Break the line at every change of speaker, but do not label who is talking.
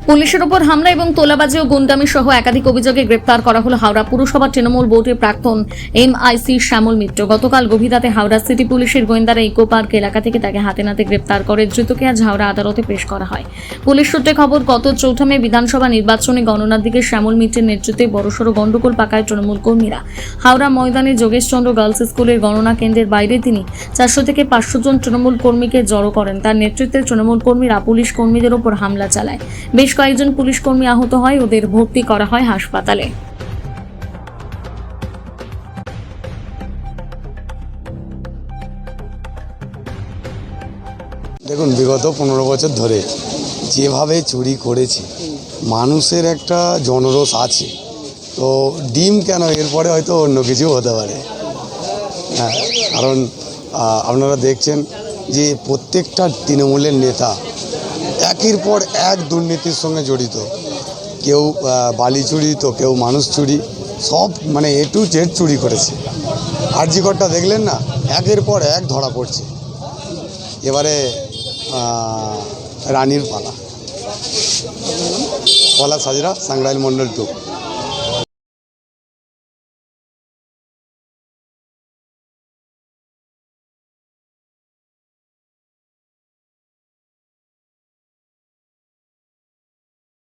পুলিশের ওপর হামলা এবং তোলাবাজি ও গুন্ডামি সহ একাধিক অভিযোগে গ্রেপ্তার করা হলো হাওড়া পুরসভা তৃণমূল বোর্ডের প্রাক্তন এমআইসি শ্যামল মিত্র। গতকাল গভীর রাতে হাওড়া সিটি পুলিশের গোয়েন্দারা ইকো পার্ক এলাকা থেকে তাকে হাতে নাতে গ্রেপ্তার করে ধৃতকে আজ হাওড়া আদালতে পেশ করা হয়। পুলিশ সূত্রে খবর, গত 4 মে বিধানসভা নির্বাচনে গণনার দিকে শ্যামল মিত্রের নেতৃত্বে বড়সড় গন্ডগোল পাকায় তৃণমূল কর্মীরা। হাওড়া ময়দানে যোগেশচন্দ্র গার্লস স্কুলের গণনা কেন্দ্রের বাইরে তিনি 400 থেকে 500 জন তৃণমূল কর্মীকে জড়ো করেন। তার নেতৃত্বে তৃণমূল কর্মীরা পুলিশ কর্মীদের ওপর হামলা চালায়। বেশ কয়েকজন পুলিশ কর্মী আহত হয়, ওদের ভর্তি করা হয় হাসপাতালে।
দেখুন, বিগত 15 বছর ধরে যেভাবে চুরি করেছে, মানুষের একটা জনরোষ আছে। তো ডিম কেন, এরপরে হয়তো অন্য কিছু হতে পারে। হ্যাঁ, কারণ আপনারা দেখছেন যে প্রত্যেকটা তৃণমূলের নেতা একের পর এক দুর্নীতির সঙ্গে জড়িত। কেউ বালি চুরি, তো কেউ মানুষ চুরি, সব মানে A to Z চুরি করেছে। আরজি করটা দেখলেন না, একের পর এক ধরা পড়ছে। এবারে রানীর পালা, পলাশ হাজরা, সাংরাইল মণ্ডল 2।